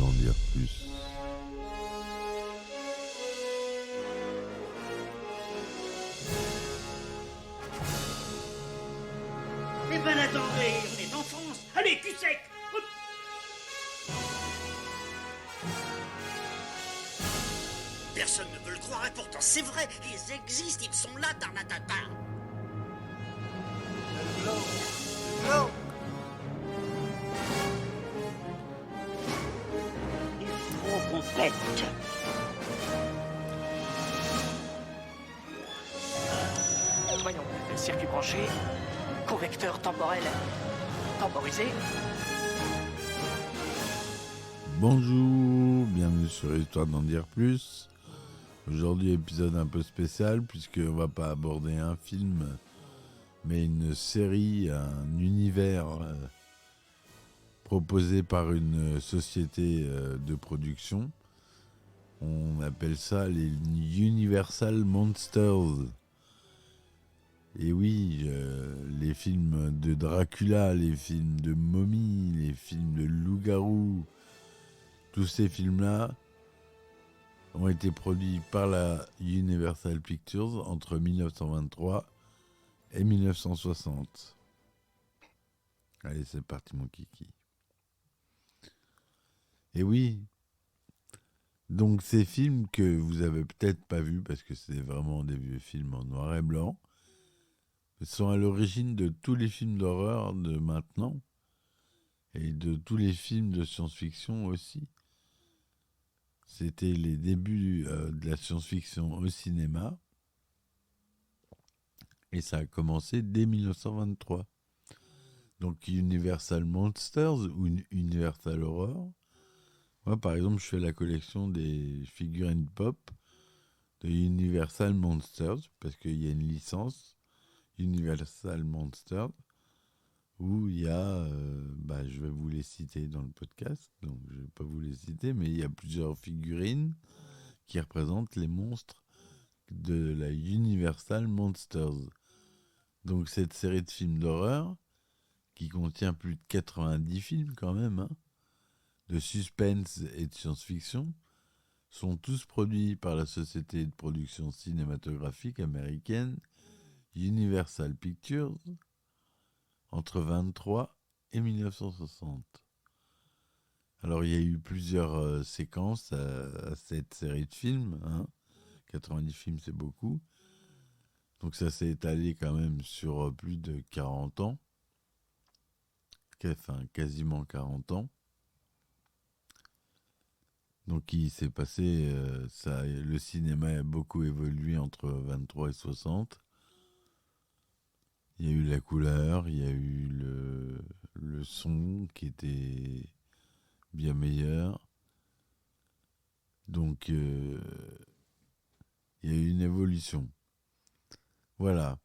d'en dire plus. Eh ben attendez, on est en France. Allez, cul sec. Hop. Personne ne veut le croire et pourtant c'est vrai, ils existent, ils sont là, Tarnatata. Non. Il faut qu'on pète. Voyons, circuit branché, correcteur temporel temporisé. Bonjour, bienvenue sur Histoire d'en dire plus. Aujourd'hui, épisode un peu spécial puisqu'on va pas aborder un film, mais une série, un univers proposé par une société de production. On appelle ça les Universal Monsters. Et oui, les films de Dracula, les films de momie, les films de loup-garou, tous ces films-là ont été produits par la Universal Pictures entre 1923 et 1960. Allez, c'est parti mon kiki. Et oui, donc ces films que vous avez peut-être pas vus parce que c'est vraiment des vieux films en noir et blanc, sont à l'origine de tous les films d'horreur de maintenant et de tous les films de science-fiction aussi. C'était les débuts de la science-fiction au cinéma et ça a commencé dès 1923. Donc Universal Monsters ou Universal Horror. Moi par exemple je fais la collection des figurines pop de Universal Monsters parce qu'il y a une licence Universal Monsters où il y a, je vais vous les citer dans le podcast, donc je ne vais pas vous les citer, mais il y a plusieurs figurines qui représentent les monstres de la Universal Monsters. Donc cette série de films d'horreur, qui contient plus de 90 films quand même, hein, de suspense et de science-fiction, sont tous produits par la société de production cinématographique américaine Universal Pictures, entre 23 et 1960. Alors il y a eu plusieurs séquences à cette série de films, hein. 90 films c'est beaucoup, donc ça s'est étalé quand même sur plus de 40 ans, enfin quasiment 40 ans. Donc il s'est passé, le cinéma a beaucoup évolué entre 23 et 60. Il y a eu la couleur, il y a eu le son qui était bien meilleur. Donc, il y a eu une évolution. Voilà.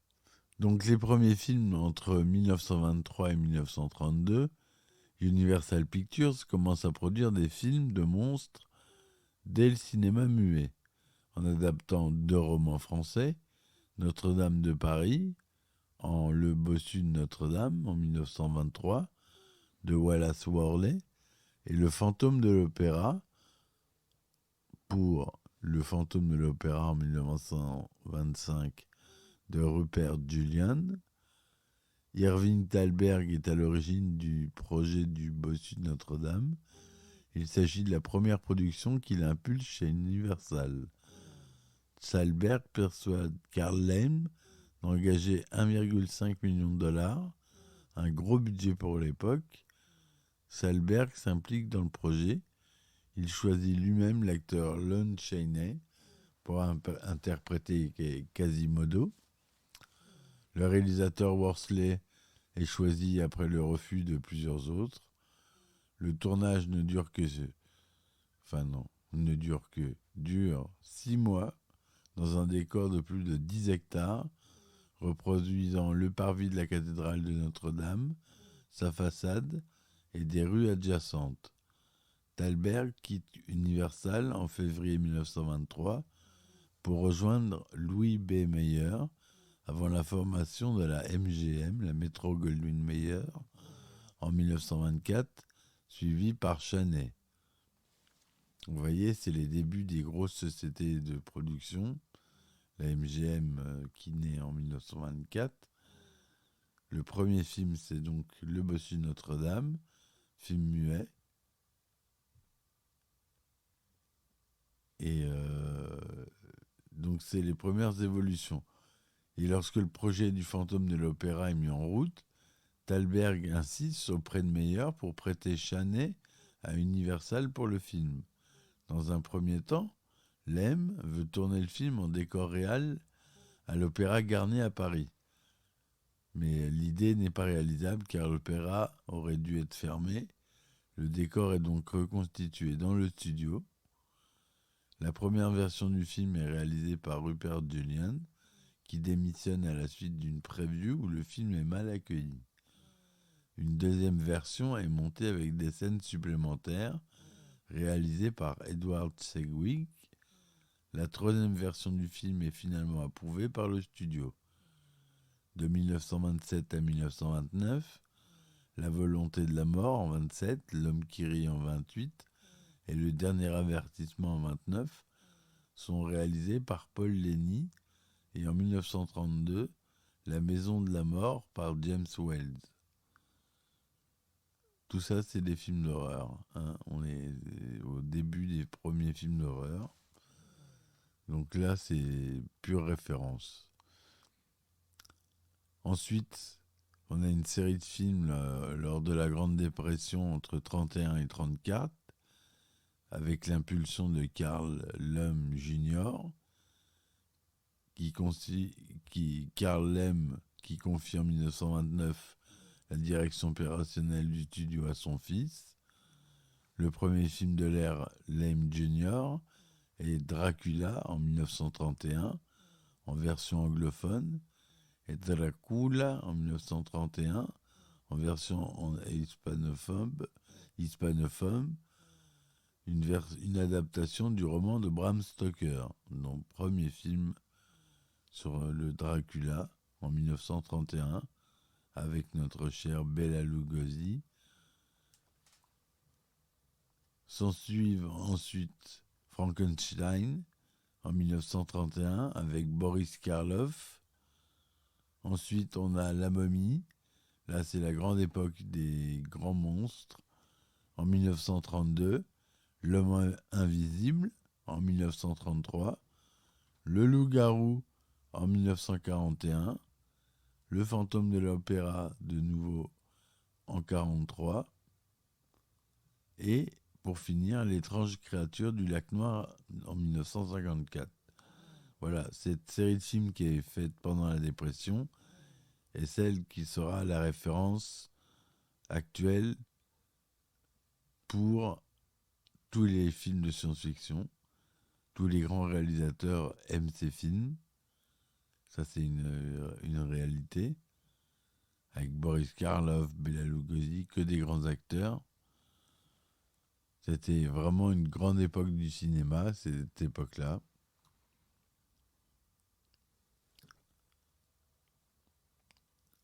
Donc, les premiers films entre 1923 et 1932, Universal Pictures commence à produire des films de monstres dès le cinéma muet, en adaptant 2 romans français, Notre-Dame de Paris, en Le Bossu de Notre-Dame en 1923 de Wallace Worley et Le Fantôme de l'Opéra pour Le Fantôme de l'Opéra en 1925 de Rupert Julian. Irving Thalberg est à l'origine du projet du Bossu de Notre-Dame. Il s'agit de la première production qu'il impulse chez Universal. Thalberg persuade Carl Lamm d'engager 1,5 million de $, un gros budget pour l'époque. Thalberg s'implique dans le projet. Il choisit lui-même l'acteur Lon Chaney pour interpréter Quasimodo. Le réalisateur Worsley est choisi après le refus de plusieurs autres. Le tournage dure 6 mois dans un décor de plus de 10 hectares, reproduisant le parvis de la cathédrale de Notre-Dame, sa façade et des rues adjacentes. Thalberg quitte Universal en février 1923 pour rejoindre Louis B. Mayer avant la formation de la MGM, la Metro-Goldwyn-Mayer, en 1924, suivi par Chaney. Vous voyez, c'est les débuts des grosses sociétés de production. La MGM qui naît en 1924. Le premier film, c'est donc Le Bossu de Notre-Dame, film muet. Et donc, c'est les premières évolutions. Et lorsque le projet du fantôme de l'opéra est mis en route, Thalberg insiste auprès de Meyer pour prêter Chaney à Universal pour le film. Dans un premier temps, Lem veut tourner le film en décor réel à l'Opéra Garnier à Paris. Mais l'idée n'est pas réalisable car l'opéra aurait dû être fermé. Le décor est donc reconstitué dans le studio. La première version du film est réalisée par Rupert Julian, qui démissionne à la suite d'une preview où le film est mal accueilli. Une deuxième version est montée avec des scènes supplémentaires, réalisées par Edward Sedgwick. La troisième version du film est finalement approuvée par le studio. De 1927 à 1929, La volonté de la mort en 27, L'homme qui rit en 28 et Le dernier avertissement en 29 sont réalisés par Paul Leni et en 1932, La maison de la mort par James Whale. Tout ça, c'est des films d'horreur. On est au début des premiers films d'horreur. Donc là, c'est pure référence. Ensuite, on a une série de films lors de la Grande Dépression entre 1931 et 1934, avec l'impulsion de Carl Lem Jr., Carl Lem qui confie en 1929 la direction opérationnelle du studio à son fils. Le premier film de l'ère Lem Jr. est Dracula en 1931 en version anglophone et Dracula en 1931 en version hispanophone, une adaptation du roman de Bram Stoker, donc premier film sur le Dracula en 1931 avec notre chère Bela Lugosi. S'ensuivent ensuite Frankenstein en 1931 avec Boris Karloff. Ensuite, on a La Momie. Là, c'est la grande époque des grands monstres. En 1932, L'Homme invisible en 1933. Le Loup-garou en 1941. Le fantôme de l'opéra de nouveau en 1943. Et pour finir, L'étrange créature du lac Noir en 1954. Voilà, cette série de films qui est faite pendant la dépression est celle qui sera la référence actuelle pour tous les films de science-fiction. Tous les grands réalisateurs aiment ces films. Ça, c'est une réalité. Avec Boris Karloff, Bela Lugosi, que des grands acteurs. C'était vraiment une grande époque du cinéma, cette époque-là.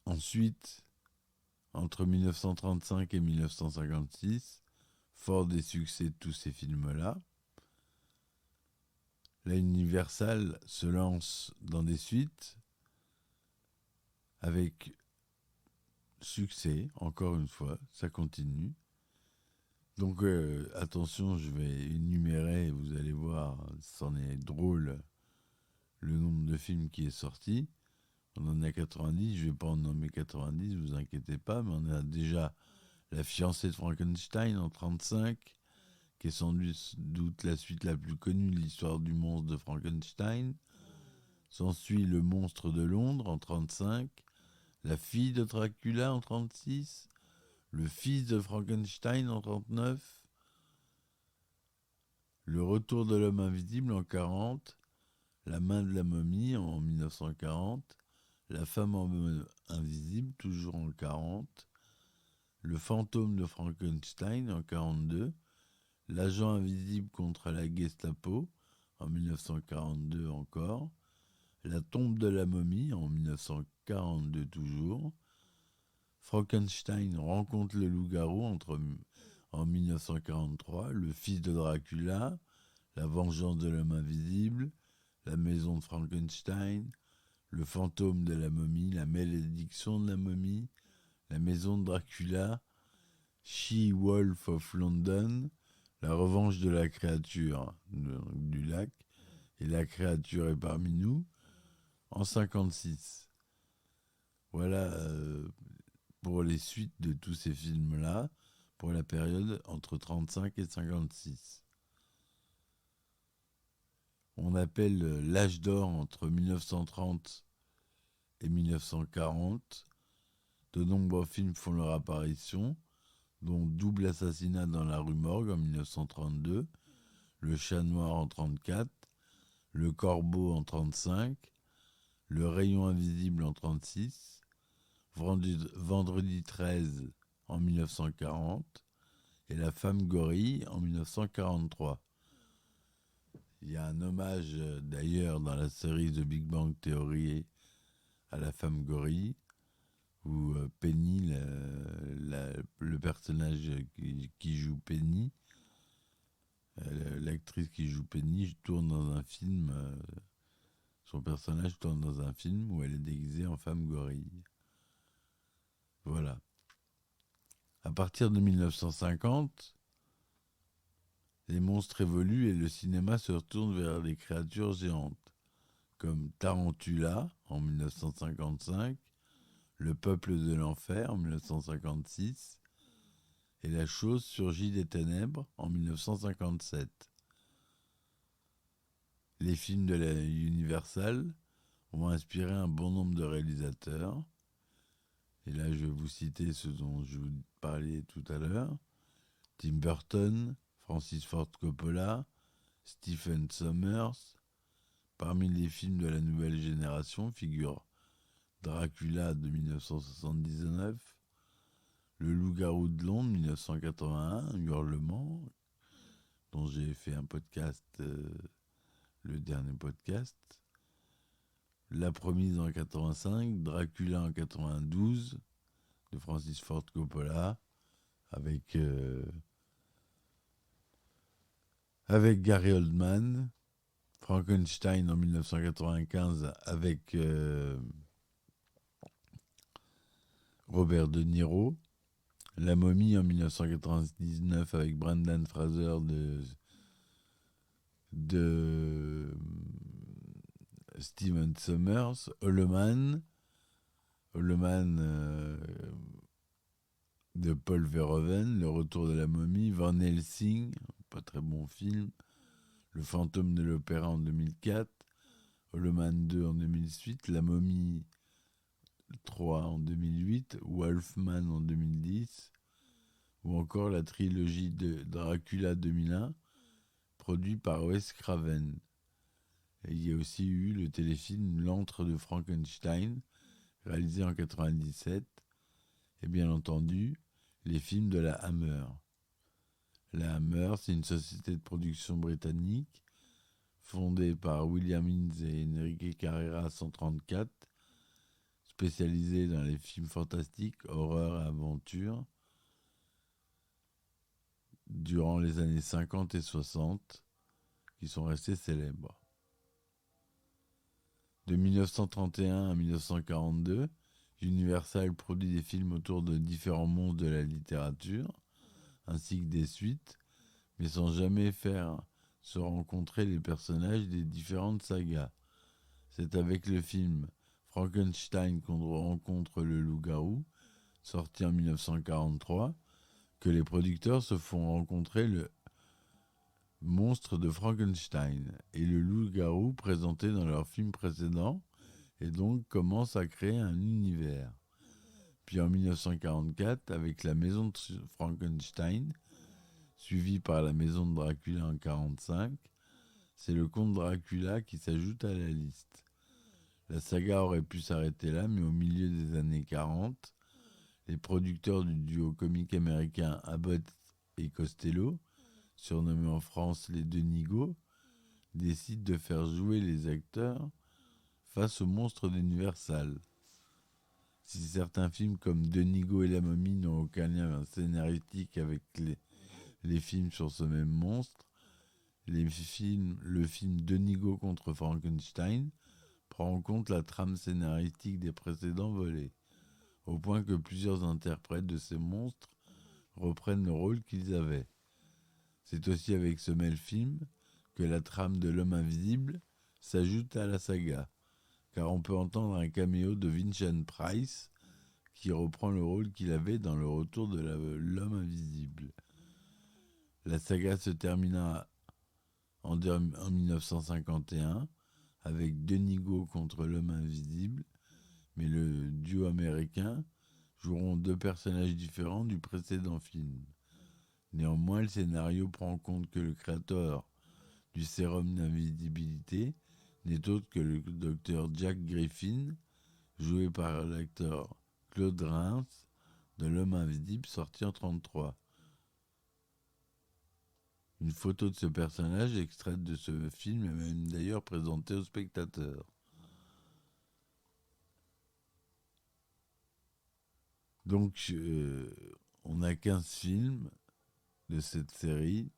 Ensuite, entre 1935 et 1956, fort des succès de tous ces films-là, la Universal se lance dans des suites avec succès, encore une fois, ça continue. Donc attention, je vais énumérer, vous allez voir, c'en est drôle, le nombre de films qui est sorti. On en a 90, je ne vais pas en nommer 90, vous inquiétez pas, mais on a déjà La fiancée de Frankenstein en 1935, qui est sans doute la suite la plus connue de l'histoire du monstre de Frankenstein. S'ensuit Le monstre de Londres en 1935, La fille de Dracula en 1936, Le fils de Frankenstein en 1939, Le retour de l'homme invisible en 1940, La main de la momie en 1940, La femme invisible toujours en 1940, Le fantôme de Frankenstein en 1942, L'agent invisible contre la Gestapo en 1942 encore, La tombe de la momie en 1942 toujours, Frankenstein rencontre le loup-garou en en 1943, Le Fils de Dracula, La Vengeance de l'Homme Invisible, La Maison de Frankenstein, Le Fantôme de la Momie, La Malédiction de la Momie, La Maison de Dracula, She-Wolf of London, La Revanche de la créature du lac et La créature est parmi nous en 56. Voilà pour les suites de tous ces films-là pour la période entre 35 et 56. On appelle l'âge d'or entre 1930 et 1940. De nombreux films font leur apparition, dont Double assassinat dans la rue Morgue en 1932, Le Chat Noir en 1934, Le Corbeau en 1935, Le Rayon Invisible en 1936, Vendredi 13 en 1940 et La Femme Gorille en 1943. Il y a un hommage d'ailleurs dans la série The Big Bang Theory à La Femme Gorille, où Penny, le personnage qui joue Penny, l'actrice qui joue Penny, tourne dans un film, son personnage tourne dans un film où elle est déguisée en femme gorille. Voilà. À partir de 1950, les monstres évoluent et le cinéma se retourne vers des créatures géantes, comme Tarantula en 1955, Le Peuple de l'Enfer en 1956 et La Chose surgit des ténèbres en 1957. Les films de la Universal ont inspiré un bon nombre de réalisateurs. Et là, je vais vous citer ceux dont je vous parlais tout à l'heure. Tim Burton, Francis Ford Coppola, Stephen Sommers. Parmi les films de la nouvelle génération figurent Dracula de 1979, Le Loup-garou de Londres 1981, Hurlement, dont j'ai fait un podcast, le dernier podcast, La Promise en 85, Dracula en 92, de Francis Ford Coppola, avec Gary Oldman, Frankenstein en 1995 avec Robert De Niro, La Momie en 1999 avec Brendan Fraser de Stephen Sommers, Holloman de Paul Verhoeven, Le Retour de la Momie, Van Helsing, pas très bon film, Le Fantôme de l'Opéra en 2004, Holloman 2 en 2008, La Momie 3 en 2008, Wolfman en 2010, ou encore la trilogie de Dracula 2001, produit par Wes Craven. Et il y a aussi eu le téléfilm L'Antre de Frankenstein, réalisé en 1997, et bien entendu, les films de la Hammer. La Hammer, c'est une société de production britannique fondée par William Innes et Enrique Carreras en 1934, spécialisée dans les films fantastiques, horreur et aventure, durant les années 50 et 60, qui sont restés célèbres. De 1931 à 1942, Universal produit des films autour de différents monstres de la littérature, ainsi que des suites, mais sans jamais faire se rencontrer les personnages des différentes sagas. C'est avec le film Frankenstein qu'on rencontre le loup-garou, sorti en 1943, que les producteurs se font rencontrer le monstre de Frankenstein et le loup-garou présenté dans leur film précédent, et donc commencent à créer un univers. Puis en 1944, avec la maison de Frankenstein, suivie par la maison de Dracula en 1945, c'est le comte Dracula qui s'ajoute à la liste. La saga aurait pu s'arrêter là, mais au milieu des années 40, les producteurs du duo comique américain Abbott et Costello, surnommés en France les Deux Nigauds, décident de faire jouer les acteurs face aux monstres d'Universal. Si certains films comme Deux Nigauds et la Momie n'ont aucun lien scénaristique avec les films sur ce même monstre. Le film Denis Go contre Frankenstein prend en compte la trame scénaristique des précédents volets, au point que plusieurs interprètes de ces monstres reprennent le rôle qu'ils avaient. C'est aussi avec ce même film que la trame de l'homme invisible s'ajoute à la saga, car on peut entendre un caméo de Vincent Price qui reprend le rôle qu'il avait dans Le Retour de l'homme invisible. La saga se termina en 1951 avec Denis Go contre l'homme invisible, mais le duo américain joueront deux personnages différents du précédent film. Néanmoins, le scénario prend en compte que le créateur du sérum d'invisibilité n'est autre que le docteur Jack Griffin, joué par l'acteur Claude Rains de L'Homme Invisible, sorti en 1933. Une photo de ce personnage extraite de ce film est même d'ailleurs présentée aux spectateurs. Donc, on a 15 films de cette série.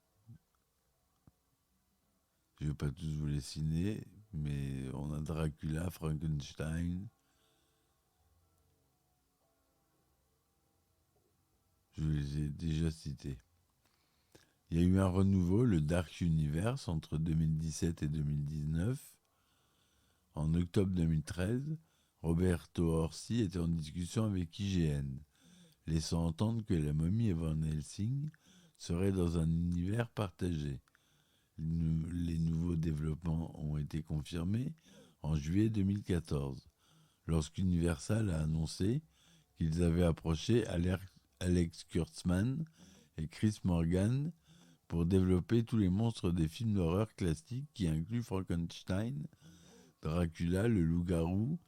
Je ne vais pas tous vous les citer, mais on a Dracula, Frankenstein. Je les ai déjà cités. Il y a eu un renouveau, le Dark Universe, entre 2017 et 2019. En octobre 2013, Roberto Orci était en discussion avec IGN, laissant entendre que la momie et Van Helsing seraient dans un univers partagé. Les nouveaux développements ont été confirmés en juillet 2014, lorsqu'Universal a annoncé qu'ils avaient approché Alex Kurtzman et Chris Morgan pour développer tous les monstres des films d'horreur classiques qui incluent Frankenstein, Dracula, le loup-garou,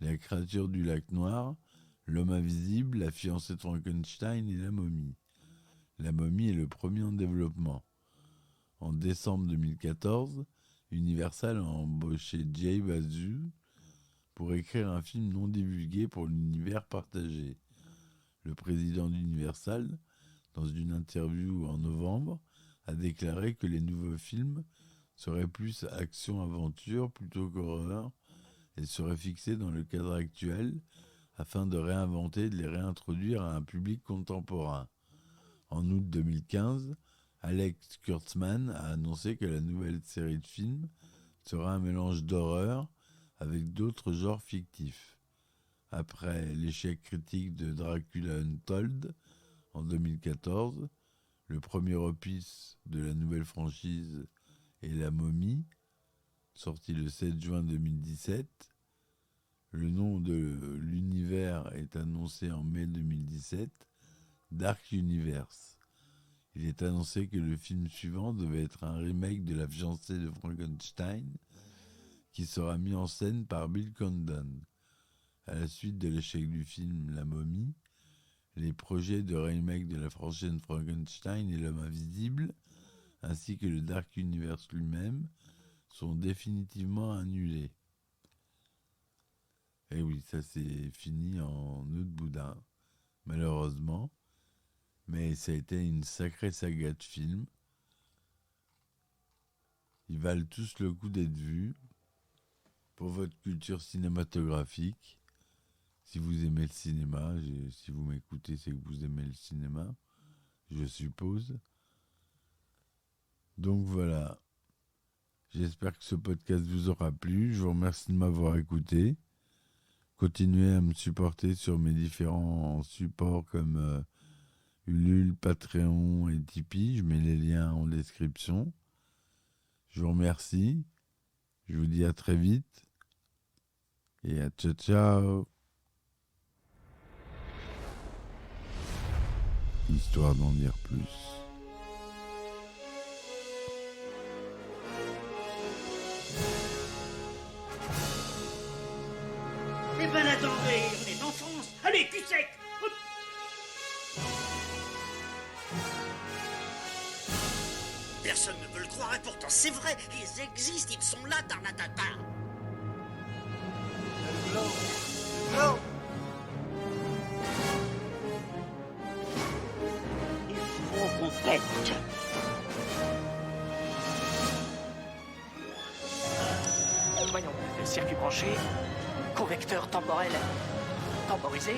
la créature du lac noir, l'homme invisible, la fiancée de Frankenstein et la momie. La momie est le premier en développement. En décembre 2014, Universal a embauché Jay Bazu pour écrire un film non divulgué pour l'univers partagé. Le président d'Universal, dans une interview en novembre, a déclaré que les nouveaux films seraient plus action-aventure plutôt qu'horreur et seraient fixés dans le cadre actuel afin de réinventer et de les réintroduire à un public contemporain. En août 2015, Alex Kurtzman a annoncé que la nouvelle série de films sera un mélange d'horreur avec d'autres genres fictifs. Après l'échec critique de Dracula Untold en 2014, le premier opus de la nouvelle franchise est La Momie, sorti le 7 juin 2017. Le nom de l'univers est annoncé en mai 2017, Dark Universe. Il est annoncé que le film suivant devait être un remake de La fiancée de Frankenstein, qui sera mis en scène par Bill Condon. À la suite de l'échec du film La Momie, les projets de remake de la franchise Frankenstein et l'homme invisible, ainsi que le Dark Universe lui-même, sont définitivement annulés. Et oui, ça c'est fini en août boudin, malheureusement. Mais ça a été une sacrée saga de films. Ils valent tous le coup d'être vus pour votre culture cinématographique. Si vous aimez le cinéma, si vous m'écoutez, c'est que vous aimez le cinéma, je suppose. Donc voilà. J'espère que ce podcast vous aura plu. Je vous remercie de m'avoir écouté. Continuez à me supporter sur mes différents supports comme Ulule, Patreon et Tipeee. Je mets les liens en description. Je vous remercie. Je vous dis à très vite. Et à ciao ciao. Histoire d'en dire plus. Eh ben attendez, on est en France. Allez, cul sec. Hop. Personne ne veut le croire et pourtant c'est vrai, ils existent, ils sont là, Tarnatata. Le blanc. Il faut vous taire. tête. Voyons, circuit branché, convecteur temporel temporisé,